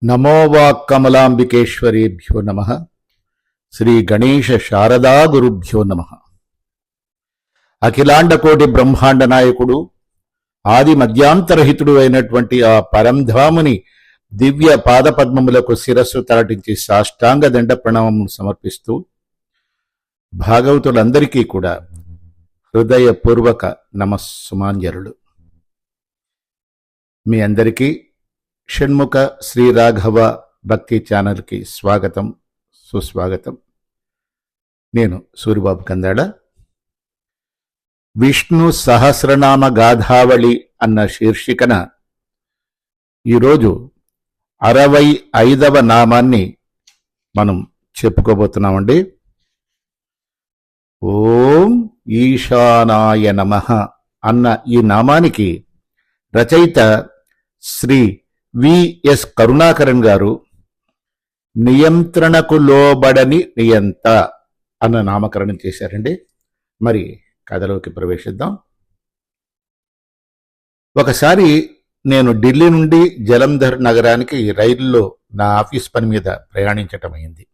నమో వాక్కమలాంబికేశ్వరేభ్యో నమః. శ్రీ గణేశ శారదా గురుభ్యో నమః. అఖిలాండకోటి బ్రహ్మాండ నాయకుడు, ఆది మధ్యాంతరహితుడు అయినటువంటి ఆ పరంధాముని దివ్య పాదపద్మములకు శిరస్సు తలటించి సాష్టాంగ దండ ప్రణామములు సమర్పిస్తూ భాగవతులందరికీ కూడా హృదయపూర్వక నమస్సుమాంజలులు. మీ అందరికీ షణ్ముఖ శ్రీ రాఘవ భక్తి ఛానల్కి స్వాగతం, సుస్వాగతం. నేను సూరిబాబు కందాడ. విష్ణు సహస్రనామ గాథావళి అన్న శీర్షికన ఈరోజు 65వ నామాన్ని మనం చెప్పుకోబోతున్నామండి. ఓం ఈశానాయ నమః అన్న ఈ నామానికి రచయిత శ్రీ విఎస్ కరుణాకరన్ గారు నియంత్రణకు లోబడని నియంత అన్న నామకరణం చేశారండి. మరి కథలోకి ప్రవేశిద్దాం. ఒకసారి నేను ఢిల్లీ నుండి జలంధర్ నగరానికి రైలులో నా ఆఫీస్ పని మీద ప్రయాణించటం అయింది.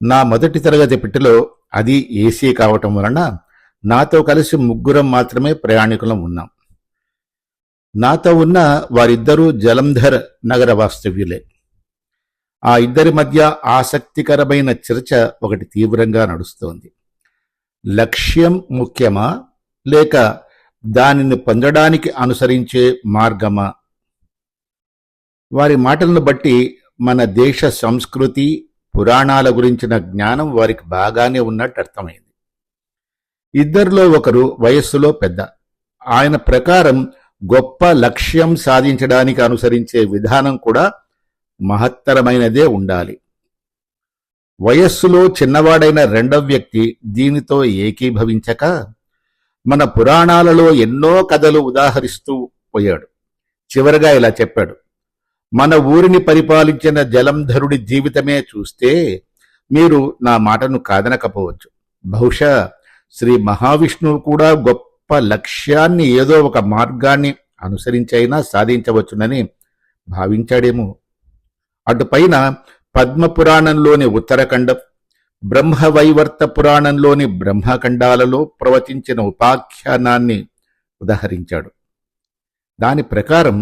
నా మొదటి తరగతి పెట్టెలో అది ఏసీ కావటం వలన నాతో కలిసి ముగ్గురం మాత్రమే ప్రయాణికులం ఉన్నాం. నాతో ఉన్న వారిద్దరూ జలంధర్ నగర వాస్తవ్యులే. ఆ ఇద్దరి మధ్య ఆసక్తికరమైన చర్చ ఒకటి తీవ్రంగా నడుస్తోంది. లక్ష్యం ముఖ్యమా లేక దానిని పొందడానికి అనుసరించే మార్గమా? వారి మాటలను బట్టి మన దేశ సంస్కృతి, పురాణాల గురించిన జ్ఞానం వారికి బాగానే ఉన్నట్టు అర్థమైంది. ఇద్దరిలో ఒకరు వయస్సులో పెద్ద. ఆయన ప్రకారం గొప్ప లక్ష్యం సాధించడానికి అనుసరించే విధానం కూడా మహత్తరమైనదే ఉండాలి. వయస్సులో చిన్నవాడైన రెండవ వ్యక్తి దీనితో ఏకీభవించక మన పురాణాలలో ఎన్నో కథలు ఉదాహరిస్తూ పోయాడు. చివరగా ఇలా చెప్పాడు: మన ఊరిని పరిపాలించిన జలంధరుడి జీవితమే చూస్తే మీరు నా మాటను కాదనకపోవచ్చు. బహుశా శ్రీ మహావిష్ణువు కూడా గొప్ప లక్ష్యాన్ని ఏదో ఒక మార్గాన్ని అనుసరించైనా సాధించవచ్చునని భావించాడేమో. అటుపైన పద్మపురాణంలోని ఉత్తరఖండం, బ్రహ్మవైవర్త పురాణంలోని బ్రహ్మఖండాలలో ప్రవచించిన ఉపాఖ్యానాన్ని ఉదహరించాడు. దాని ప్రకారం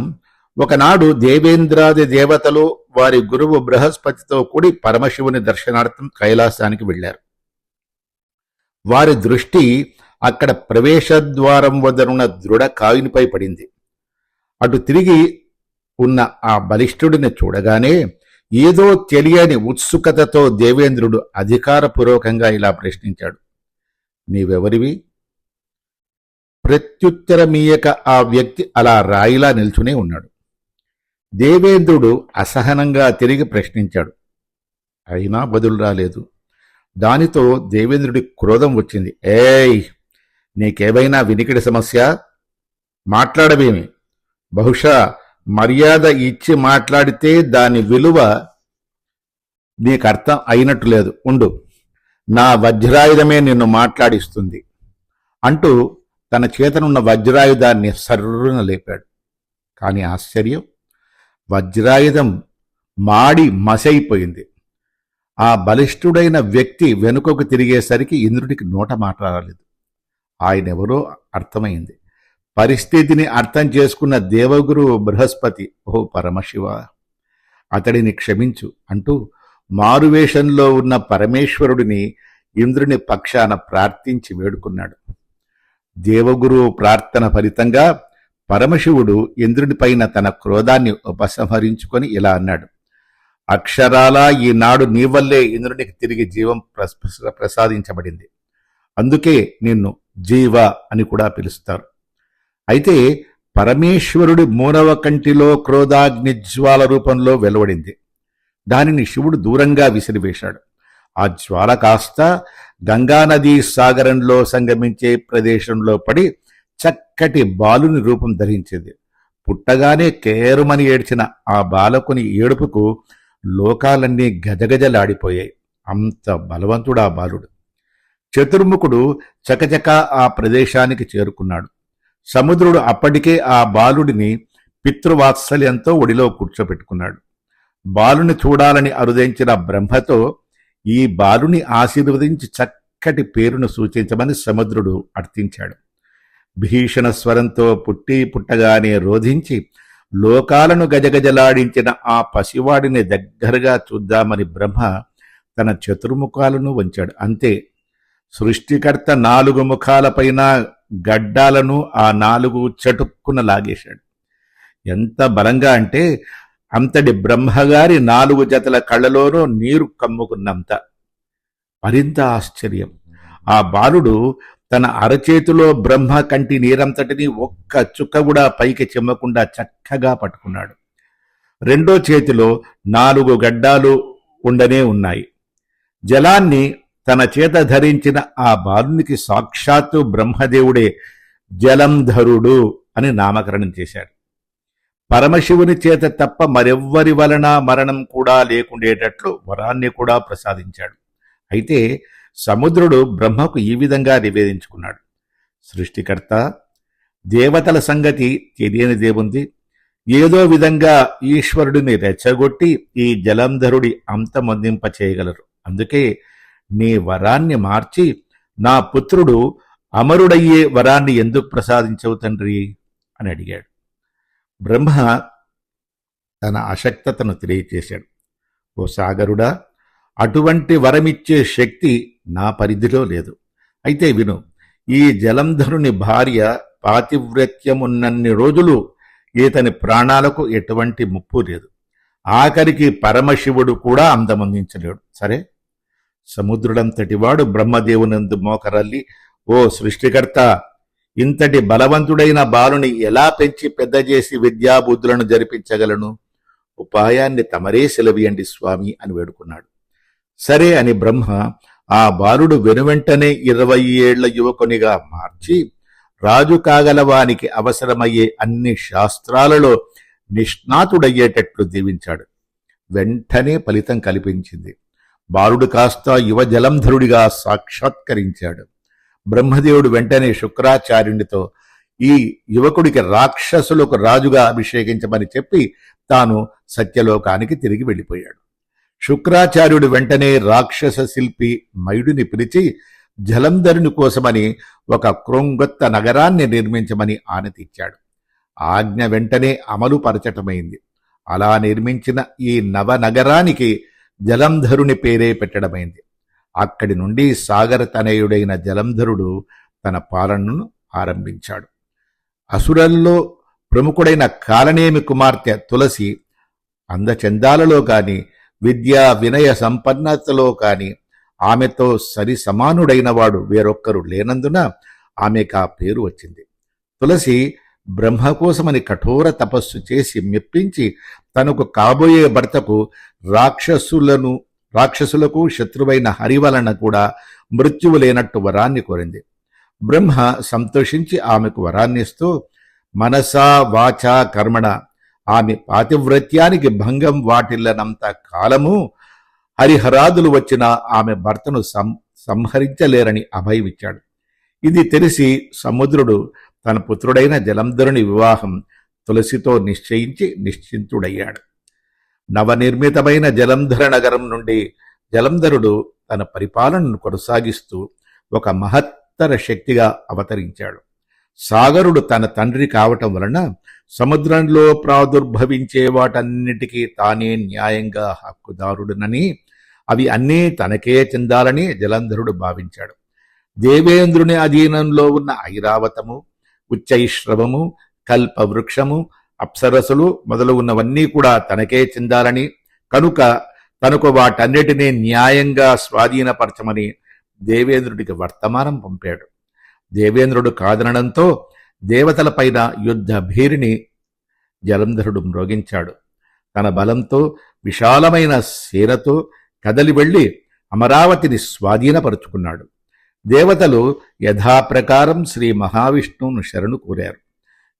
ఒకనాడు దేవేంద్రాది దేవతలు వారి గురువు బృహస్పతితో కూడి పరమశివుని దర్శనార్థం కైలాసానికి వెళ్లారు. వారి దృష్టి అక్కడ ప్రవేశద్వారం వద్దనున్న దృఢ కాయునిపై పడింది. అటు తిరిగి ఉన్న ఆ బలిష్ఠుడిని చూడగానే ఏదో తెలియని ఉత్సుకతతో దేవేంద్రుడు అధికారపూర్వకంగా ఇలా ప్రశ్నించాడు: నీవెవరివి? ప్రత్యుత్తరమీయక ఆ వ్యక్తి అలా రాయిలా నిల్చునే ఉన్నాడు. దేవేంద్రుడు అసహనంగా తిరిగి ప్రశ్నించాడు. అయినా బదులు రాలేదు. దానితో దేవేంద్రుడి క్రోధం వచ్చింది. ఏయ్, నీకేమైనా వినికిడి సమస్య? మాట్లాడవేమి? బహుశా మర్యాద ఇచ్చి మాట్లాడితే దాని విలువ నీకు అర్థం అయినట్టు లేదు. ఉండు, నా వజ్రాయుధమే నిన్ను మాట్లాడిస్తుంది అంటూ తన చేతనున్న వజ్రాయుధాన్ని సర్రున లేపాడు. కాని ఆశ్చర్యం, వజ్రాయుధం మాడి మసైపోయింది. ఆ బలిష్ఠుడైన వ్యక్తి వెనుకకు తిరిగేసరికి ఇంద్రుడికి నోట మాట్లాడలేదు. ఆయనెవరో అర్థమైంది. పరిస్థితిని అర్థం చేసుకున్న దేవగురు బృహస్పతి, ఓ పరమశివ, అతడిని క్షమించు అంటూ మారువేషంలో ఉన్న పరమేశ్వరుడిని ఇంద్రుని పక్షాన ప్రార్థించి వేడుకున్నాడు. దేవగురు ప్రార్థన ఫలితంగా పరమశివుడు ఇంద్రునిపైన తన క్రోధాన్ని ఉపసంహరించుకొని ఇలా అన్నాడు: అక్షరాలా ఈనాడు నీ వల్లే ఇంద్రునికి తిరిగి జీవం ప్రసాదించబడింది. అందుకే నిన్ను జీవ అని కూడా పిలుస్తారు. అయితే పరమేశ్వరుడి మూడవ కంటిలో క్రోధాగ్నిజ్వాల రూపంలో వెలువడింది. దానిని శివుడు దూరంగా విసిరివేశాడు. ఆ జ్వాల కాస్త గంగానదీ సాగరంలో సంగమించే ప్రదేశంలో పడి చక్కటి బాలుని రూపం ధరించింది. పుట్టగానే కేరుమని ఏడ్చిన ఆ బాలకుని ఏడుపుకు లోకాలన్నీ గజగజలాడిపోయాయి. అంత బలవంతుడా బాలుడు. చతుర్ముఖుడు చకచక ఆ ప్రదేశానికి చేరుకున్నాడు. సముద్రుడు అప్పటికే ఆ బాలుడిని పితృవాత్సల్యంతో ఒడిలో కూర్చోబెట్టుకున్నాడు. బాలుని చూడాలని అరుదించిన బ్రహ్మతో ఈ బాలుని ఆశీర్వదించి చక్కటి పేరును సూచించమని సముద్రుడు అర్థించాడు. భీషణ స్వరంతో పుట్టి పుట్టగానే రోధించి లోకాలను గజగజలాడించిన ఆ పసివాడిని దగ్గరగా చూద్దామని బ్రహ్మ తన చతుర్ముఖాలను వంచాడు. అంతే, సృష్టికర్త 4 ముఖాలపైన గడ్డాలను ఆ 4 చటుక్కున లాగేశాడు. ఎంత బలంగా అంటే అంతటి బ్రహ్మగారి 4 జతల కళ్ళలోనూ నీరు కమ్ముకున్నంత. మరింత ఆశ్చర్యం, ఆ బాలుడు తన అరచేతిలో బ్రహ్మ కంటి నీరంతటిని ఒక్క చుక్క కూడా పైకి చిమ్మకుండా చక్కగా పట్టుకున్నాడు. రెండో చేతిలో 4 గడ్డాలు ఉండనే ఉన్నాయి. జలాన్ని తన చేత ధరించిన ఆ బాలునికి సాక్షాత్తు బ్రహ్మదేవుడే జలంధరుడు అని నామకరణం చేశాడు. పరమశివుని చేత తప్ప మరెవ్వరి వలన మరణం కూడా లేకుండేటట్లు వరాన్ని కూడా ప్రసాదించాడు. అయితే సముద్రుడు బ్రహ్మకు ఈ విధంగా నివేదించుకున్నాడు: సృష్టికర్త, దేవతల సంగతి తెలియనిదేముంది? ఏదో విధంగా ఈశ్వరుడిని రెచ్చగొట్టి ఈ జలంధరుడి అంతమొందింప చేయగలరు. అందుకే నీ వరాన్ని మార్చి నా పుత్రుడు అమరుడయ్యే వరాన్ని ఎందుకు ప్రసాదించవు తండ్రి అని అడిగాడు. బ్రహ్మ తన అశక్తతను తెలియచేశాడు. ఓ సాగరుడా, అటువంటి వరమిచ్చే శక్తి నా పరిధిలో లేదు. అయితే విను, ఈ జలంధరుని భార్య పాతివ్రత్యమున్నన్ని రోజులు ఈతని ప్రాణాలకు ఎటువంటి ముప్పు లేదు. ఆఖరికి పరమశివుడు కూడా అందమందించలేడు. సరే, సముద్రుడంతటివాడు బ్రహ్మదేవునందు మోకరల్లి, ఓ సృష్టికర్త, ఇంతటి బలవంతుడైన బాలుని ఎలా పెంచి పెద్ద చేసి విద్యాబుద్ధులను జరిపించగలను? ఉపాయాన్ని తమరే సెలవియండి స్వామి అని వేడుకున్నాడు. సరే అని బ్రహ్మ ఆ బాలుడు వెనువెంటనే 20 ఏళ్ల యువకునిగా మార్చి రాజు కాగలవానికి అవసరమయ్యే అన్ని శాస్త్రాలలో నిష్ణాతుడయ్యేటట్లు దీవించాడు. వెంటనే ఫలితం కల్పించింది. బాలుడు కాస్త యువ జలంధరుడిగా సాక్షాత్కరించాడు. బ్రహ్మదేవుడు వెంటనే శుక్రాచార్యునితో ఈ యువకుడికి రాక్షసులకు రాజుగా అభిషేకించమని చెప్పి తాను సత్యలోకానికి తిరిగి వెళ్ళిపోయాడు. శుక్రాచార్యుడు వెంటనే రాక్షస శిల్పి మైడుని పిలిచి జలంధరుని కోసమని ఒక క్రొంగొత్త నగరాన్ని నిర్మించమని ఆనతిచ్చాడు. ఆజ్ఞ వెంటనే అమలు పరచటమైంది. అలా నిర్మించిన ఈ నవనగరానికి జలంధరుని పేరే పెట్టడమైంది. అక్కడి నుండి సాగర తనయుడైన జలంధరుడు తన పాలనను ఆరంభించాడు. అసురల్లో ప్రముఖుడైన కాలనేమి కుమార్తె తులసి అందచందాలలో కాని విద్యా వినయ సంపన్నతలో కాని ఆమెతో సరి సమానుడైన వాడు వేరొక్కరు లేనందున ఆమెకు ఆ పేరు వచ్చింది. తులసి బ్రహ్మ కోసమని కఠోర తపస్సు చేసి మెప్పించి తనకు కాబోయే భర్తకు రాక్షసులకు శత్రువైన హరి వలన కూడా మృత్యువు లేనట్టు వరాన్ని కోరింది. బ్రహ్మ సంతోషించి ఆమెకు వరాన్నిస్తూ మనసా వాచా కర్మణ ఆమె పాతివ్రత్యానికి భంగం వాటిల్లనంత కాలము హరిహరాదులు వచ్చిన ఆమె భర్తను సంహరించలేరని అభయమిచ్చాడు. ఇది తెలిసి సముద్రుడు తన పుత్రుడైన జలంధరుని వివాహం తులసితో నిశ్చయించి నిశ్చింతుడయ్యాడు. నవనిర్మితమైన జలంధర నగరం నుండి జలంధరుడు తన పరిపాలనను కొనసాగిస్తూ ఒక మహత్తర శక్తిగా అవతరించాడు. సాగరుడు తన తండ్రి కావటం వలన సముద్రంలో ప్రాదుర్భవించే వాటన్నిటికీ తానే న్యాయంగా హక్కుదారుడునని, అవి అన్నీ తనకే చెందాలని జలంధరుడు భావించాడు. దేవేంద్రుని అధీనంలో ఉన్న ఐరావతము, ఉచ్చైశ్రవము, కల్పవృక్షము, అప్సరసులు మొదలగున్నవన్నీ కూడా తనకే చెందాలని, కనుక తనకు వాటన్నిటినీ న్యాయంగా స్వాధీనపరచమని దేవేంద్రుడికి వర్తమానం పంపాడు. దేవేంద్రుడు కాదనడంతో దేవతలపైన యుద్ధ భీరిని జలంధరుడు మ్రోగించాడు. తన బలంతో విశాలమైన సేనతో కదలి వెళ్లి అమరావతిని స్వాధీనపరుచుకున్నాడు. దేవతలు యథాప్రకారం శ్రీ మహావిష్ణువును శరణు కోరారు.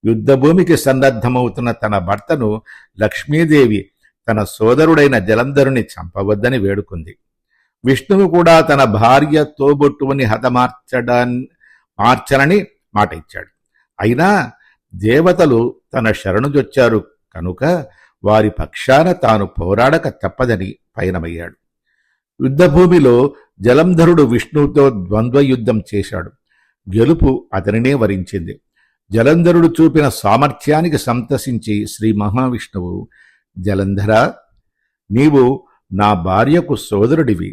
యుద్ధభూమికి సన్నద్ధమవుతున్న తన భర్తను లక్ష్మీదేవి తన సోదరుడైన జలంధరుని చంపవద్దని వేడుకుంది. విష్ణువు కూడా తన భార్య తోబొట్టువుని మార్చనని మాట ఇచ్చాడు. అయినా దేవతలు తన శరణుజొచ్చారు కనుక వారి పక్షాన తాను పోరాడక తప్పదని పయనమయ్యాడు. యుద్ధభూమిలో జలంధరుడు విష్ణువుతో ద్వంద్వ యుద్ధం చేశాడు. గెలుపు అతనినే వరించింది. జలంధరుడు చూపిన సామర్థ్యానికి సంతసించి శ్రీ మహావిష్ణువు, జలంధర, నీవు నా భార్యకు సోదరుడివి.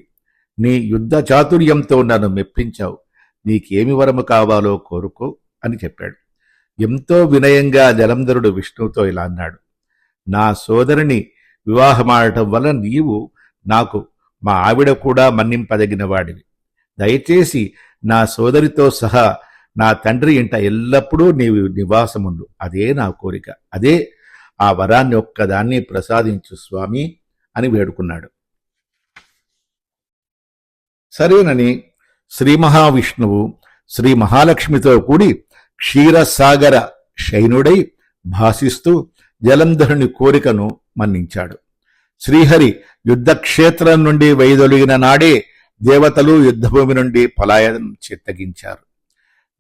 నీ యుద్ధ చాతుర్యంతో నన్ను మెప్పించావు. నీకేమి వరము కావాలో కోరుకో అని చెప్పాడు. ఎంతో వినయంగా జలంధరుడు విష్ణువుతో ఇలా అన్నాడు: నా సోదరిని వివాహమాడటం వల్ల నీవు నాకు మా ఆవిడ కూడా మన్నింపదగిన వాడివి. దయచేసి నా సోదరితో సహా నా తండ్రి ఇంట ఎల్లప్పుడూ నీవు నివాసముండు. అదే నా కోరిక. అదే ఆ వరాన్ని ఒక్కదాన్ని ప్రసాదించు స్వామి అని వేడుకున్నాడు. సరేనని శ్రీ మహావిష్ణువు శ్రీ మహాలక్ష్మితో కూడి క్షీరసాగర శయనుడై భాసిస్తూ జలంధరుని కోరికను మన్నించాడు. శ్రీహరి యుద్ధక్షేత్రం నుండి వైదొలిగిన నాడే దేవతలు యుద్ధభూమి నుండి పలాయనం చిత్తగించారు.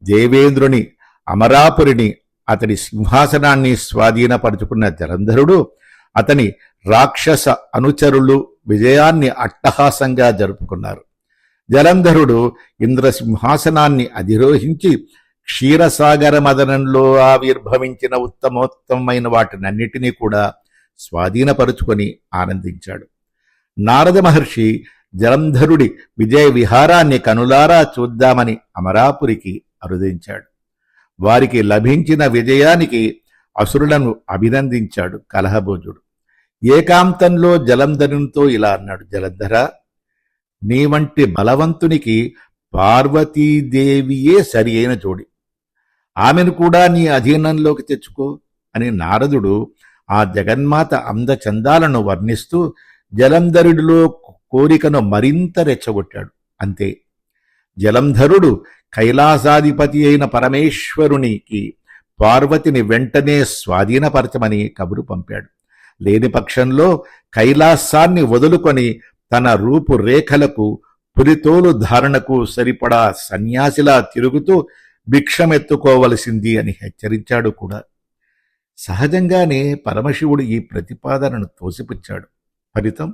దేవేంద్రుని అమరాపురిని, అతడి సింహాసనాన్ని స్వాధీనపరుచుకున్న జలంధరుడు, అతని రాక్షస అనుచరులు విజయాన్ని అట్టహాసంగా జరుపుకున్నారు. జలంధరుడు ఇంద్రసింహాసనాన్ని అధిరోహించి క్షీరసాగర మదనంలో ఆవిర్భవించిన ఉత్తమోత్తమైన వాటినన్నిటినీ కూడా స్వాధీనపరుచుకొని ఆనందించాడు. నారద మహర్షి జలంధరుడి విజయ విహారాన్ని కనులారా చూద్దామని అమరాపురికి అరుదించాడు. వారికి లభించిన విజయానికి అసురులను అభినందించాడు కలహభోజుడు. ఏకాంతంలో జలంధరునితో ఇలా అన్నాడు: జలంధర, నీ వంటి బలవంతునికి పార్వతీదేవియే సరి అయిన జోడి. ఆమెను కూడా నీ అధీనంలోకి తెచ్చుకో అని నారదుడు ఆ జగన్మాత అందచందాలను వర్ణిస్తూ జలంధరుడిలో కోరికను మరింత రెచ్చగొట్టాడు. అంతే, జలంధరుడు కైలాసాధిపతి అయిన పరమేశ్వరునికి పార్వతిని వెంటనే స్వాధీనపరచమని కబురు పంపాడు. లేని పక్షంలో కైలాసాన్ని వదులుకొని తన రూపురేఖలకు, పులితోలు ధారణకు సరిపడా సన్యాసిలా తిరుగుతూ భిక్షమెత్తుకోవలసింది అని హెచ్చరించాడు కూడా. సహజంగానే పరమశివుడు ఈ ప్రతిపాదనను తోసిపుచ్చాడు. ఫలితం,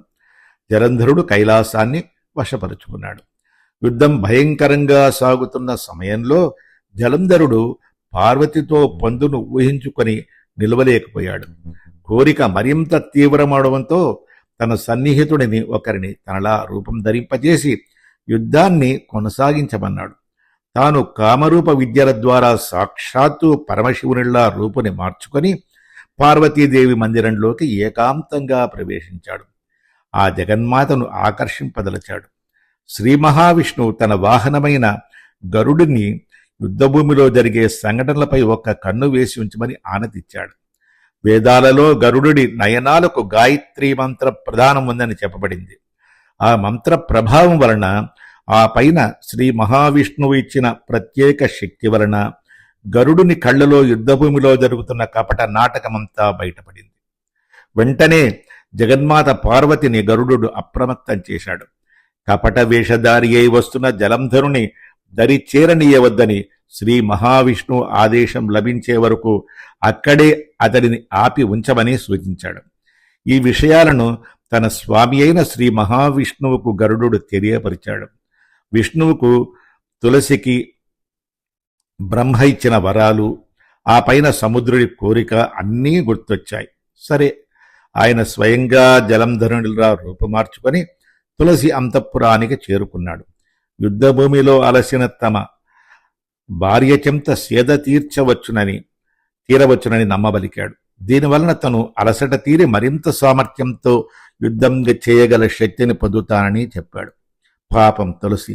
జలంధరుడు కైలాసాన్ని వశపరుచుకున్నాడు. యుద్ధం భయంకరంగా సాగుతున్న సమయంలో జలంధరుడు పార్వతితో పొందును ఊహించుకొని నిలవలేకపోయాడు. కోరిక మరింత తీవ్రమవడంతో తన సన్నిహితుడిని ఒకరిని తనలా రూపం ధరింపజేసి యుద్ధాన్ని కొనసాగించమన్నాడు. తాను కామరూప విద్యల ద్వారా సాక్షాత్తు పరమశివునిలా రూపుని మార్చుకొని పార్వతీదేవి మందిరంలోకి ఏకాంతంగా ప్రవేశించాడు. ఆ జగన్మాతను ఆకర్షింపదలచాడు. శ్రీ మహావిష్ణువు తన వాహనమైన గరుడిని యుద్ధభూమిలో జరిగే సంఘటనలపై ఒక్క కన్ను వేసి ఉంచమని ఆనతిచ్చాడు. వేదాలలో గరుడుడి నయనాలకు గాయత్రీ మంత్ర ప్రధానం ఉందని చెప్పబడింది. ఆ మంత్ర ప్రభావం వలన, ఆ పైన శ్రీ మహావిష్ణువు ఇచ్చిన ప్రత్యేక శక్తి వలన గరుడుని కళ్ళలో యుద్ధభూమిలో జరుగుతున్న కపట నాటకమంతా బయటపడింది. వెంటనే జగన్మాత పార్వతిని గరుడు అప్రమత్తం చేశాడు. కపట వేషధారి అయి వస్తున్న జలంధరుని దరి చేరనీయవద్దని శ్రీ మహావిష్ణువు ఆదేశం లభించే వరకు అక్కడే అతడిని ఆపి ఉంచమని సూచించాడు. ఈ విషయాలను తన స్వామి అయిన శ్రీ మహావిష్ణువుకు గరుడు తెలియపరిచాడు. విష్ణువుకు తులసికి బ్రహ్మ ఇచ్చిన వరాలు, ఆ పైన సముద్రుడి కోరిక అన్నీ గుర్తొచ్చాయి. సరే, ఆయన స్వయంగా జలంధరునిలా రూపుమార్చుకొని తులసి అంతఃపురానికి చేరుకున్నాడు. యుద్ధభూమిలో అలసిన తమ భార్య చెంత సేద తీరవచ్చునని నమ్మబలికాడు. దీనివలన తను అలసట తీరి మరింత సామర్థ్యంతో యుద్ధం చేయగల శక్తిని పొందుతానని చెప్పాడు. పాపం తులసి,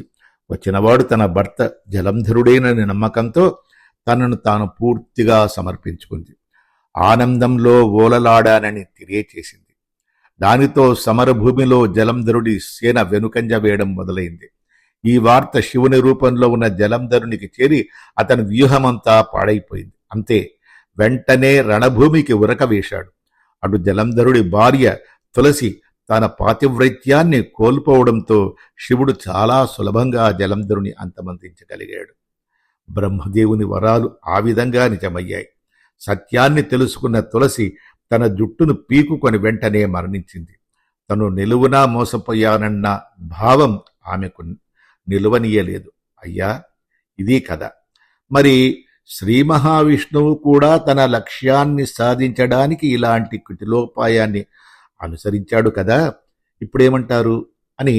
వచ్చినవాడు తన భర్త జలంధరుడేనని నమ్మకంతో తనను తాను పూర్తిగా సమర్పించుకుంది. ఆనందంలో ఓలలాడానని తెలియచేసింది. దానితో సమరభూమిలో జలంధరుడి సేన వెనుకంజ వేయడం మొదలైంది. ఈ వార్త శివుని రూపంలో ఉన్న జలంధరునికి చేరి అతని వ్యూహమంతా పాడైపోయింది. అంతే, వెంటనే రణభూమికి ఉరకవేశాడు. అటు జలంధరుడి భార్య తులసి తన పాతివ్రత్యాన్ని కోల్పోవడంతో శివుడు చాలా సులభంగా జలంధరుని అంతమందించగలిగాడు. బ్రహ్మదేవుని వరాలు ఆ విధంగా నిజమయ్యాయి. సత్యాన్ని తెలుసుకున్న తులసి తన జుట్టును పీకుకొని వెంటనే మరణించింది. తను నిలువునా మోసపోయానన్న భావం ఆమెకు నిలువనీయలేదు. అయ్యా, ఇదీ కథ. మరి శ్రీ మహావిష్ణువు కూడా తన లక్ష్యాన్ని సాధించడానికి ఇలాంటి కుటిలోపాయాన్ని అనుసరించాడు కదా, ఇప్పుడేమంటారు అని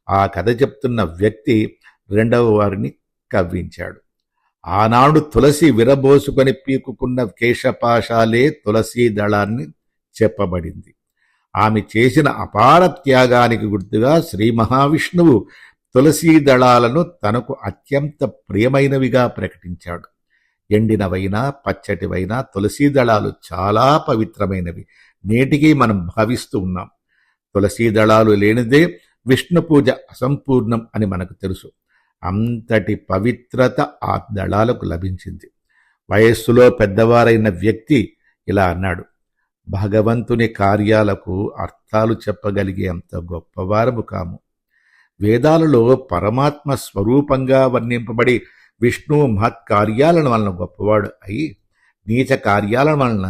ఆ కథ చెప్తున్న వ్యక్తి రెండవ వారిని కవ్వించాడు. ఆనాడు తులసి విరబోసుకొని పీకుకున్న కేశపాశాలే తులసీ దళాన్ని చెప్పబడింది. ఆమె చేసిన అపార త్యాగానికి గుర్తుగా శ్రీ మహావిష్ణువు తులసీ దళాలను తనకు అత్యంత ప్రియమైనవిగా ప్రకటించాడు. ఎండినవైనా పచ్చటివైనా తులసీ దళాలు చాలా పవిత్రమైనవి నేటికి మనం భావిస్తూ ఉన్నాం. తులసీ దళాలు లేనిదే విష్ణు పూజ అసంపూర్ణం అని మనకు తెలుసు. అంతటి పవిత్రత ఆ దళాలకు లభించింది. వయస్సులో పెద్దవారైన వ్యక్తి ఇలా అన్నాడు: భగవంతుని కార్యాలకు అర్థాలు చెప్పగలిగే అంత గొప్పవారము కాము. వేదాలలో పరమాత్మ స్వరూపంగా వర్ణింపబడి విష్ణు మహత్ కార్యాలను వలన గొప్పవాడు అయి నీచ కార్యాల వలన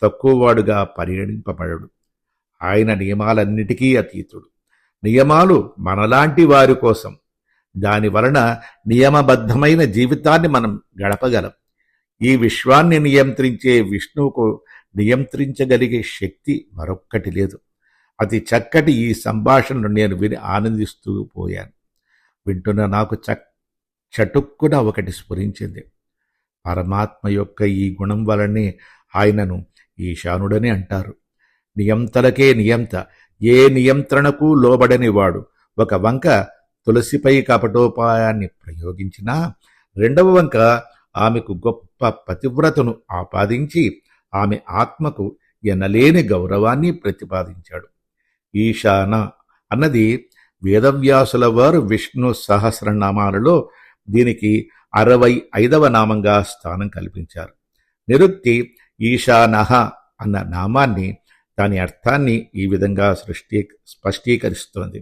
తక్కువవాడుగా పరిగణింపబడడు. ఆయన నియమాలన్నిటికీ అతీతుడు. నియమాలు మనలాంటి వారి కోసం. దాని వలన నియమబద్ధమైన జీవితాన్ని మనం గడపగలం. ఈ విశ్వాన్ని నియంత్రించే విష్ణువుకు నియంత్రించగలిగే శక్తి మరొక్కటి లేదు. అతి చక్కటి ఈ సంభాషణను నేను విని ఆనందిస్తూ పోయాను. వింటున్న నాకు చటుక్కున ఒకటి స్ఫురించింది. పరమాత్మ యొక్క ఈ గుణం వలనే ఆయనను ఈశానుడని అంటారు. నియంతలకే నియంత, ఏ నియంత్రణకు లోబడని వాడు. ఒక వంక తులసిపై కపటోపాయాన్ని ప్రయోగించినా రెండవ వంక ఆమెకు గొప్ప పతివ్రతను ఆపాదించి ఆమె ఆత్మకు ఎనలేని గౌరవాన్ని ప్రతిపాదించాడు. ఈశాన అన్నది వేదవ్యాసుల వారు విష్ణు సహస్రనామాలలో దీనికి 65వ నామంగా స్థానం కల్పించారు. నిరుక్తి ఈశానః అన్న నామాన్ని, దాని అర్థాన్ని ఈ విధంగా స్పష్టీకరిస్తోంది: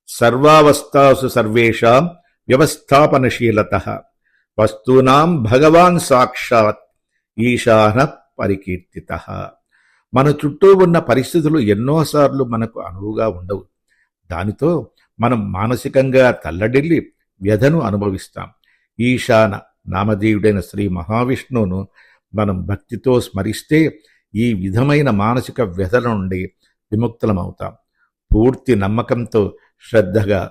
సర్వావస్థాసు సర్వేషాం వ్యవస్థాపనశీలతః వస్తూనాం భగవాన్ సాక్షాత్ ఈశాన పరికీర్తితః. మన చుట్టూ ఉన్న పరిస్థితులు ఎన్నోసార్లు మనకు అనువుగా ఉండవు. దానితో మనం మానసికంగా తల్లడిల్లి వ్యధను అనుభవిస్తాం. ఈశాన నామధేయుడైన శ్రీ మహావిష్ణువును మనం భక్తితో స్మరిస్తే ఈ విధమైన మానసిక వ్యధల నుండి విముక్తులమవుతాం. పూర్తి నమ్మకంతో శ్రద్ధగా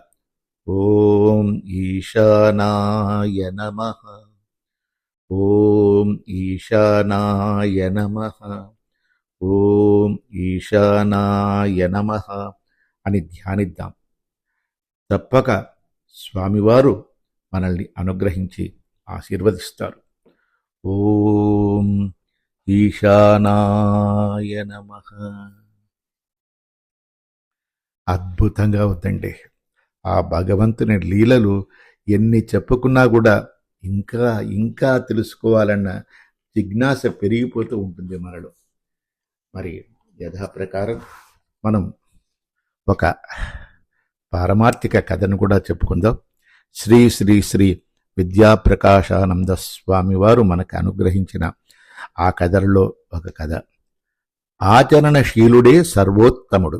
ఓం ఈశానాయ నమః, ఓం ఈశానాయ నమః, ఓం ఈశానాయ నమః అని ధ్యానిద్దాం. తప్పక స్వామివారు మనల్ని అనుగ్రహించి ఆశీర్వదిస్తారు. ఓం ఈశానాయ నమః. అద్భుతంగా అవుతండి. ఆ భగవంతుని లీలలు ఎన్ని చెప్పుకున్నా కూడా ఇంకా ఇంకా తెలుసుకోవాలన్న జిజ్ఞాస పెరిగిపోతూ ఉంటుంది మనలో. మరి యథాప్రకారం మనం ఒక పారమార్థిక కథను కూడా చెప్పుకుందాం. శ్రీ శ్రీ శ్రీ విద్యాప్రకాశానంద స్వామి వారు మనకు అనుగ్రహించిన ఆ కథలలో ఒక కథ. ఆచరణశీలుడే సర్వోత్తముడు.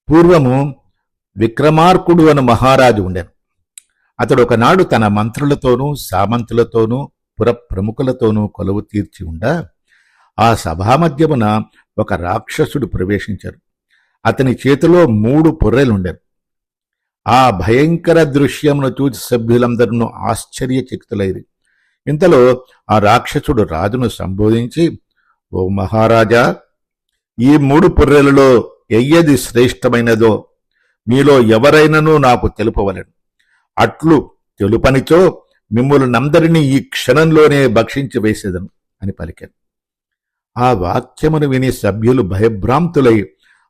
పూర్వము విక్రమార్కుడు అను మహారాజు ఉండెను. అతడు ఒకనాడు తన మంత్రులతోనూ సామంతులతోనూ పురప్రముఖులతోనూ కొలువు తీర్చి ఉండా ఆ సభామధ్యమున ఒక రాక్షసుడు ప్రవేశించారు. అతని చేతిలో 3 పుర్రెలుండెను. ఆ భయంకర దృశ్యమును చూసి సభ్యులందరూ ఆశ్చర్యచకితులైరి. ఇంతలో ఆ రాక్షసుడు రాజును సంబోధించి, ఓ మహారాజా, ఈ 3 పుర్రెలలో ఎయ్యది శ్రేష్టమైనదో మీలో ఎవరైనను నాకు తెలుపవలెను. అట్లు తెలుపనిచో మిమ్ములనందరినీ ఈ క్షణంలోనే భక్షించి వేసేదను అని పలికాను. ఆ వాక్యమును విని సభ్యులు భయభ్రాంతులై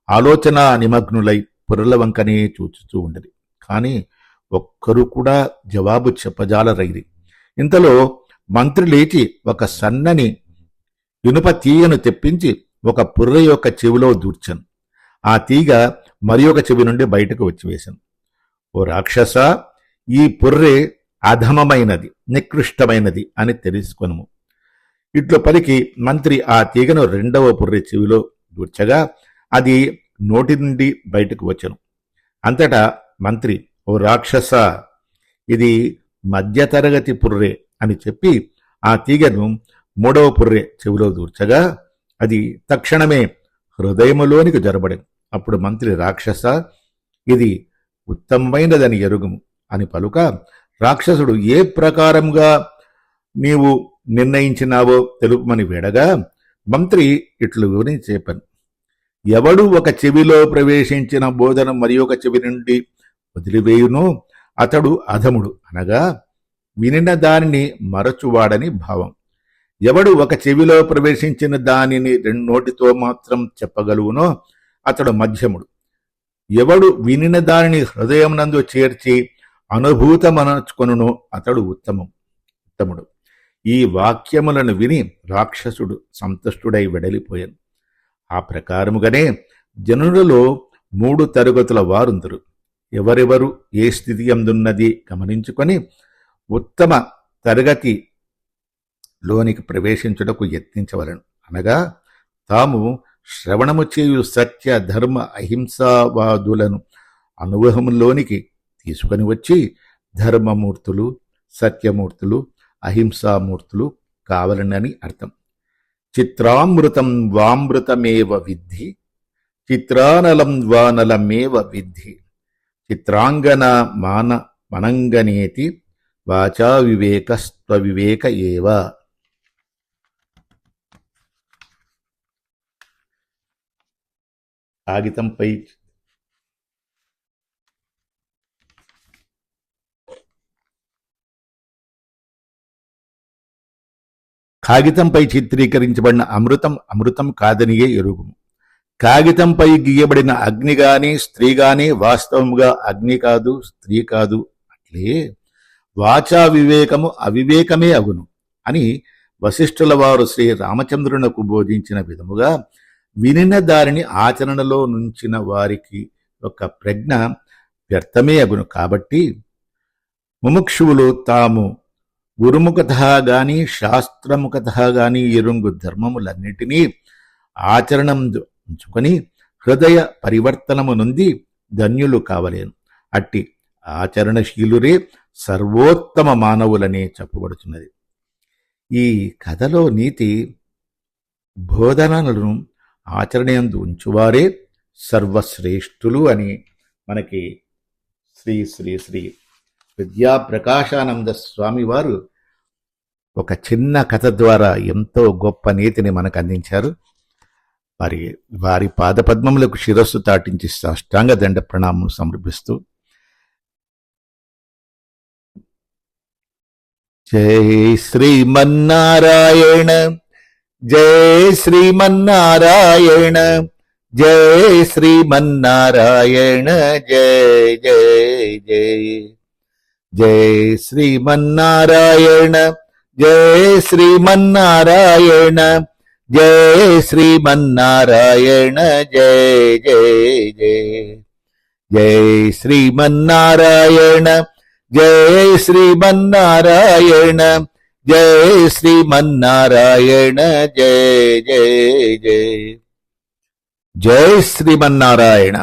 ఆలోచన నిమగ్నులై పుర్రెల వంకనే చూచుతూ ఉండేది. కానీ ఒక్కరూ కూడా జవాబు చెప్పజాలరైరి. ఇంతలో మంత్రి లేచి ఒక సన్నని ఇనుప తీగను తెప్పించి ఒక పుర్రె యొక్క చెవిలో దూర్చాను. ఆ తీగ మరి ఒక చెవి నుండి బయటకు వచ్చివేశాను. ఓ రాక్షస, ఈ పుర్రె అధమమైనది, నికృష్టమైనది అని తెలుసుకొనుము. ఇట్లు పలికి మంత్రి ఆ తీగను రెండవ పుర్రె చెవిలో దూర్చగా అది నోటి నుండి బయటకు వచ్చెను. అంతటా మంత్రి, ఓ రాక్షస, ఇది మధ్యతరగతి పుర్రె అని చెప్పి ఆ తీగను మూడవ పుర్రె చెవిలో దూర్చగా అది తక్షణమే హృదయములోనికి జొరబడెను. అప్పుడు మంత్రి, రాక్షస, ఇది ఉత్తమమైనదని ఎరుగుము అని పలుక, రాక్షసుడు ఏ ప్రకారంగా నీవు నిర్ణయించినావో తెలుపమని వేడగా మంత్రి ఇట్లు వివరించి చెప్పాను. ఎవడు ఒక చెవిలో ప్రవేశించిన బోధన మరి ఒక చెవి నుండి వదిలివేయునో అతడు అధముడు, అనగా వినిన దానిని మరచువాడని భావం. ఎవడు ఒక చెవిలో ప్రవేశించిన దానిని రెండు నోటితో మాత్రం చెప్పగలుగునో అతడు మధ్యముడు. ఎవడు వినిన దానిని హృదయమునందు చేర్చి అనుభూతమనర్చుకొనునో అతడు ఉత్తముడు. ఈ వాక్యములను విని రాక్షసుడు సంతుష్టుడై వెడలిపోయాను. ఆ ప్రకారముగానే జనులలో 3 తరగతుల వారుందరు. ఎవరెవరు ఏ స్థితి అందున్నది గమనించుకొని ఉత్తమ తరగతిలోనికి ప్రవేశించుటకు యత్నించవలను. అనగా తాము శ్రవణము చేయు సత్య ధర్మ అహింసావాదులను అనుభవంలోనికి తీసుకొని వచ్చి ధర్మమూర్తులు, సత్యమూర్తులు, అహింసామూర్తులు కావాలని అర్థం. చిత్రామృతం వామృతమేవ విద్ధి, చిత్రానలం వానలమేవ విద్ధి, చిత్రాంగన మనంగనేతి వాచా వివేకస్త్వవివేక ఏవ. కాగితంపై చిత్రీకరించబడిన అమృతం కాదనియే ఎరుగుము. కాగితంపై గీయబడిన అగ్ని గాని స్త్రీ గాని వాస్తవముగా అగ్ని కాదు, స్త్రీ కాదు. అట్లే వాచా వివేకము అవివేకమే అగును అని వశిష్ఠుల వారు శ్రీ రామచంద్రునకు బోధించిన విధముగా వినిన దారిని ఆచరణలో నుంచిన వారికి ఒక ప్రజ్ఞ వ్యర్థమే అగును. కాబట్టి ముముక్షువులు తాము గురుముఖత గాని శాస్త్రముఖత గాని ఎరుంగు ధర్మములన్నిటినీ ఆచరణం ఉంచుకొని హృదయ పరివర్తనము నుండి ధన్యులు కావలేను. అట్టి ఆచరణశీలురే సర్వోత్తమ మానవులనే చెప్పబడుతున్నది. ఈ కథలో నీతి బోధనలను ఆచరణయందు ఉంచువారే సర్వశ్రేష్ఠులు అని మనకి శ్రీ శ్రీ శ్రీ విద్యాప్రకాశానంద స్వామి వారు ఒక చిన్న కథ ద్వారా ఎంతో గొప్ప నీతిని మనకు అందించారు. వారి పాదపద్మములకు శిరస్సు తాటించి సాష్టాంగ దండ ప్రణామం సమర్పిస్తూ జై శ్రీమన్నారాయణ, జై శ్రీమన్నారాయణ, జై శ్రీమన్నారాయణ, జై జై జై. జై శ్రీమన్నారాయణ, జై శ్రీమన్నారాయణ, జై శ్రీమన్నారాయణ, జై జై జై. జై శ్రీమన్నారాయణ, జై శ్రీమన్నారాయణ, జై శ్రీమన్నారాయణ, జై జై జై. జై శ్రీమన్నారాయణ.